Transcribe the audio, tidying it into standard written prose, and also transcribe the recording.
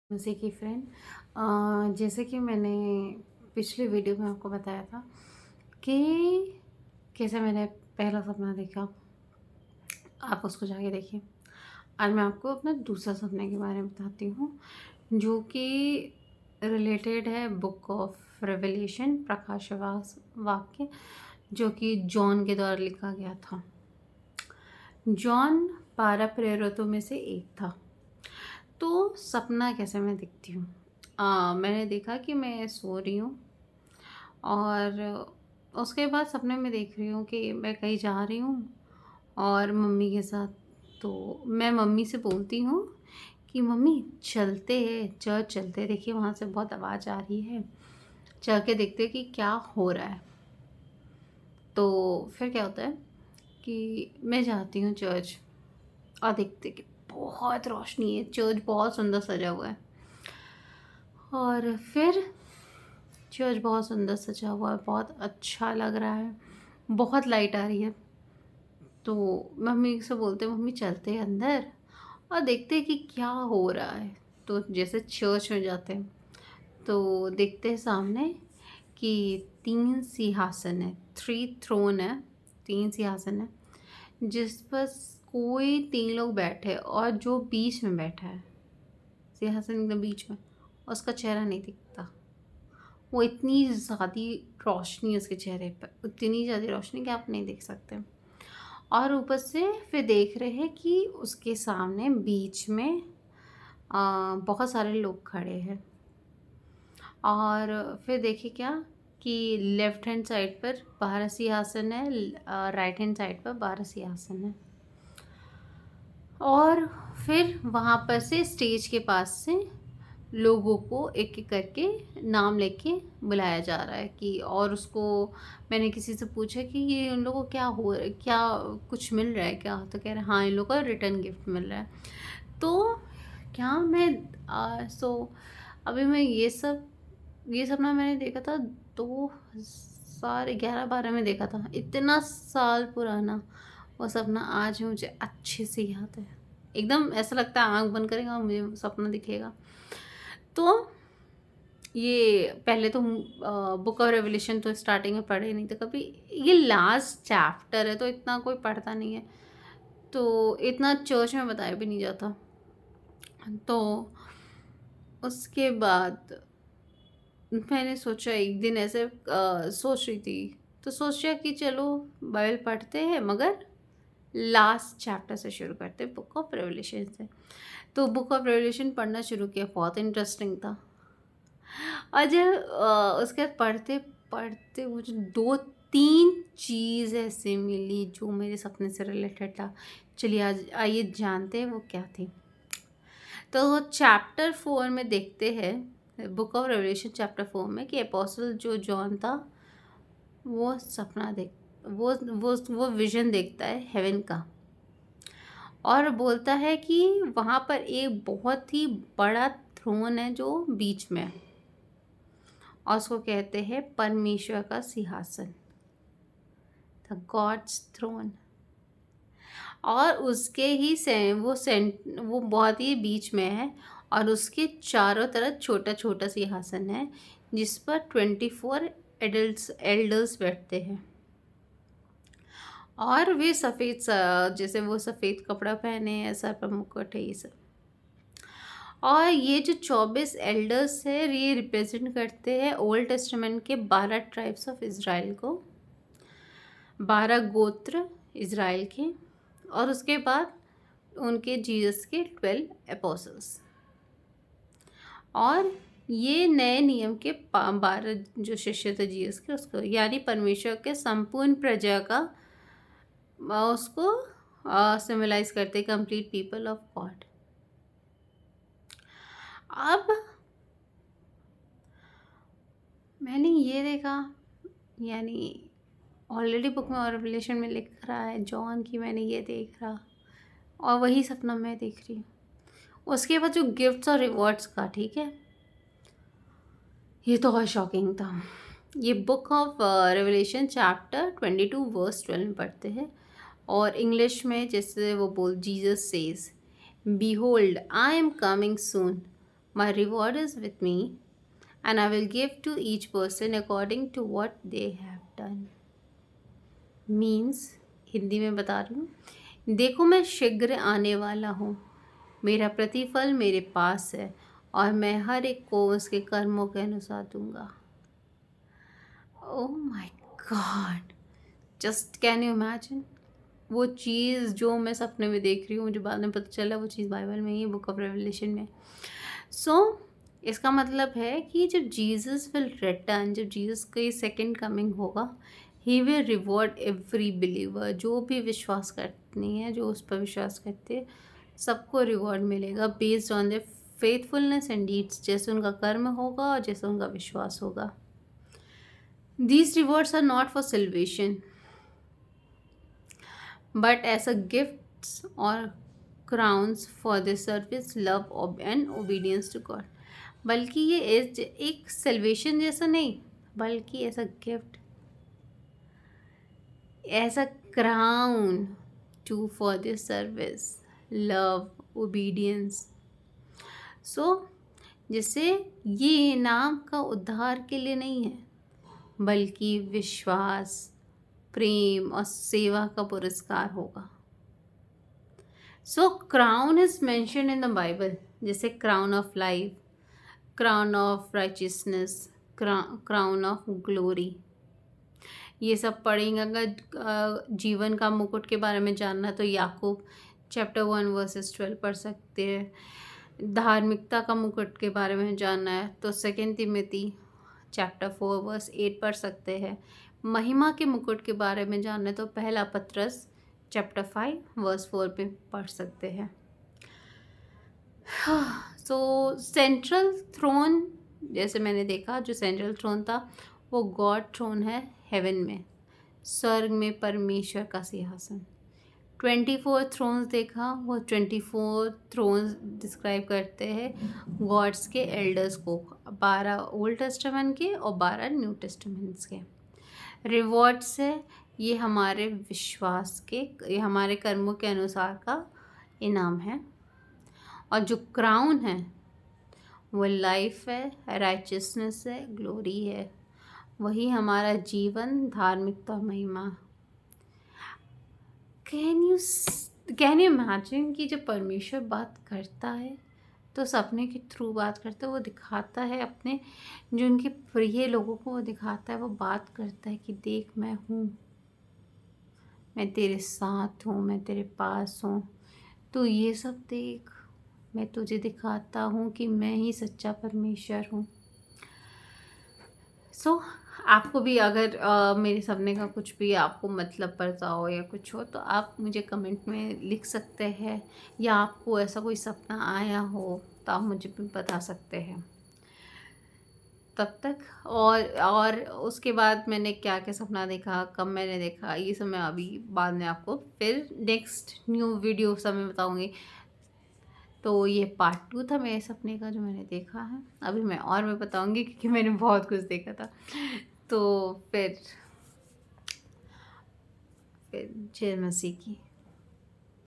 जैसे कि फ्रेंड जैसे कि मैंने पिछले वीडियो में आपको बताया था कि कैसे मैंने पहला सपना देखा। आप उसको जाके देखिए। आज मैं आपको अपना दूसरा सपने के बारे में बताती हूँ, जो कि रिलेटेड है बुक ऑफ रेवलेशन, प्रकाशवास वाक्य, जो कि जॉन के द्वारा लिखा गया था। जॉन 12 प्रेरितों में से एक था। तो सपना कैसे मैं दिखती हूँ? मैंने देखा कि मैं सो रही हूँ और उसके बाद सपने में देख रही हूँ कि मैं कहीं जा रही हूँ और मम्मी के साथ। तो मैं मम्मी से बोलती हूँ कि मम्मी चलते हैं, चर्च चलते हैं, देखिए वहाँ से बहुत आवाज़ आ रही है, चल के देखते हैं कि क्या हो रहा है। तो फिर क्या होता है कि मैं जाती हूँ चर्च और देखते कि बहुत रोशनी है, चर्च बहुत सुंदर सजा हुआ है। और फिर चर्च बहुत सुंदर सजा हुआ है, बहुत अच्छा लग रहा है, बहुत लाइट आ रही है। तो मम्मी से बोलते हैं मम्मी चलते हैं अंदर और देखते हैं कि क्या हो रहा है। तो जैसे चर्च में जाते हैं तो देखते हैं सामने कि 3 सिंहासन है, 3 थ्रोन है, 3 सिंहासन है, जिस पर कोई 3 लोग बैठे और जो बीच में बैठा है, सिंहासन एकदम बीच में, उसका चेहरा नहीं दिखता। वो इतनी ज़्यादा रोशनी है उसके चेहरे पर, इतनी ज़्यादा रोशनी कि आप नहीं देख सकते। और ऊपर से फिर देख रहे हैं कि उसके सामने बीच में बहुत सारे लोग खड़े हैं। और फिर देखिए क्या कि लेफ्ट हैंड साइड पर 12 सिंहासन है, राइट हैंड साइड पर 12 सिंहासन है। और फिर वहाँ पर से स्टेज के पास से लोगों को एक एक करके नाम लेके बुलाया जा रहा है कि, और उसको मैंने किसी से पूछा कि ये उन लोगों को क्या हो रहा है, क्या कुछ मिल रहा है क्या? तो कह रहे हाँ इन लोगों को रिटर्न गिफ्ट मिल रहा है। तो क्या मैं अभी मैं ये सपना मैंने देखा था 2011-12 में देखा था, इतना साल पुराना वो सपना आज मुझे अच्छे से याद है। एकदम ऐसा लगता है आँख बंद करेगा और मुझे सपना दिखेगा। तो ये पहले तो बुक ऑफ रेवलेशन तो स्टार्टिंग में पढ़े नहीं थे कभी। ये लास्ट चैप्टर है तो इतना कोई पढ़ता नहीं है, तो इतना चर्च में बताया भी नहीं जाता। तो उसके बाद मैंने सोचा एक दिन ऐसे सोच रही थी, तो सोचा कि चलो बाइबल पढ़ते हैं, मगर लास्ट चैप्टर से शुरू करते हैं, बुक ऑफ रेवलेशन से। तो बुक ऑफ रेवलेशन पढ़ना शुरू किया, बहुत इंटरेस्टिंग था। और जब उसके बाद पढ़ते पढ़ते मुझे 2-3 चीज़ ऐसे मिली जो मेरे सपने से रिलेटेड था। चलिए आज आइए जानते हैं वो क्या थी। तो चैप्टर 4 में देखते हैं, बुक ऑफ रेवलेशन चैप्टर 4 में, कि अपोस्टल जो जॉन था वो सपना देख वो विजन देखता है हेवन का, और बोलता है कि वहाँ पर एक बहुत ही बड़ा थ्रोन है जो बीच में है, और उसको कहते हैं परमेश्वर का सिंहासन, द गॉड्स थ्रोन। और उसके ही वो बहुत ही बीच में है, और उसके चारों तरफ छोटा छोटा सिंहासन है जिस पर 24 एल्डर्स बैठते हैं। और वे जैसे वो सफ़ेद कपड़ा पहने हैं, सर पर मुकुट है, ये सब। और ये जो 24 एल्डर्स है ये रिप्रेजेंट करते हैं ओल्ड टेस्टामेंट के 12 ट्राइब्स ऑफ इज़राइल को, 12 गोत्र इज़राइल के, और उसके बाद उनके जीसस के 12 एपोसल्स। और ये नए नियम के 12 जो शिष्य थे जीसस के, उसको यानी परमेश्वर के संपूर्ण प्रजा का उसको सिम्बलाइज करते, कंप्लीट पीपल ऑफ गॉड। अब मैंने ये देखा, यानी ऑलरेडी बुक में और रिवलेशन में लिख रहा है जॉन की, मैंने ये देख रहा और वही सपना मैं देख रही हूँ। उसके बाद जो गिफ्ट्स और रिवॉर्ड्स का, ठीक है, ये तो और शॉकिंग था। ये book of revelation chapter 22 verse 12 में पढ़ते हैं, और इंग्लिश में जैसे वो बोल, Jesus says, behold I am coming soon, My reward is with me and I will give to each person according to what they have done. Means Hindi में बता रही हूँ, देखो मैं शीघ्र आने वाला हूँ, मेरा प्रतिफल मेरे पास है और मैं हर एक को उसके कर्मों के अनुसार दूंगा. Oh my God, just can you imagine. वो चीज़ जो मैं सपने में देख रही हूँ, मुझे बाद में पता चला वो चीज़ बाइबल में ही है, बुक ऑफ रेवलेशन में. सो इसका मतलब है कि जब जीसस विल रिटर्न, जब जीसस की सेकंड कमिंग होगा, he will reward every believer. जो भी विश्वास करनी है, जो उस पर विश्वास करते हैं, सबको रिवॉर्ड मिलेगा based on the faithfulness and deeds. जैसे उनका कर्म होगा और जैसे उनका विश्वास होगा. These rewards are not for salvation but as a gifts or crowns for their service, love and obedience to God. बल्कि ये एक सेल्वेशन जैसा नहीं, बल्कि as a gift, as a crown to for their service, love, obedience. So जैसे ये इनाम का उद्धार के लिए नहीं है, बल्कि विश्वास, प्रेम और सेवा का पुरस्कार होगा. So crown is mention in the Bible, जैसे crown of life, crown of righteousness, crown of glory. ये सब पढ़ेंगे. अगर जीवन का मुकुट के बारे में जानना है तो याकूब चैप्टर 1 वर्सेस 12 पढ़ सकते हैं. धार्मिकता का मुकुट के बारे में जानना है तो 2 तिमोथी चैप्टर 4 वर्स 8 पढ़ सकते हैं. महिमा के मुकुट के बारे में जानना है तो पहला पत्रस चैप्टर 5 वर्स 4 पे पढ़ सकते हैं. सो सेंट्रल थ्रोन, जैसे मैंने देखा, जो सेंट्रल थ्रोन था वो गॉड थ्रोन है हेवन में, स्वर्ग में परमेश्वर का सिंहासन. 24 थ्रोन्स देखा, वो 24 थ्रोन्स डिस्क्राइब करते हैं गॉड्स के एल्डर्स को, 12 ओल्ड टेस्टामेंट के और 12 न्यू टेस्टामेंट्स के. रिवॉर्ड्स है, ये हमारे विश्वास के, ये हमारे कर्मों के अनुसार का इनाम है. और जो क्राउन है वो लाइफ है, राइचियसनेस है, ग्लोरी है. वही हमारा जीवन, धार्मिकता, महिमा. कैन यू इमेजिन कि जब परमेश्वर बात करता है तो सपने के थ्रू बात करता है. वो दिखाता है अपने जो उनके प्रिय लोगों को, वो दिखाता है, वो बात करता है कि देख मैं हूँ, मैं तेरे साथ हूँ, मैं तेरे पास हूँ, तो ये सब देख, मैं तुझे दिखाता हूँ कि मैं ही सच्चा परमेश्वर हूँ. सो आपको भी अगर मेरे सपने का कुछ भी आपको मतलब पड़ता हो या कुछ हो तो आप मुझे कमेंट में लिख सकते हैं, या आपको ऐसा कोई सपना आया हो तो आप मुझे भी बता सकते हैं. तब तक और उसके बाद मैंने क्या क्या सपना देखा, कब मैंने देखा, ये सब मैं अभी बाद में आपको फिर नेक्स्ट न्यू वीडियो सब में बताऊँगी. तो ये पार्ट 2 था मेरे सपने का जो मैंने देखा है. अभी मैं बताऊँगी क्योंकि मैंने बहुत कुछ देखा था. तो फिर जय मसीह की.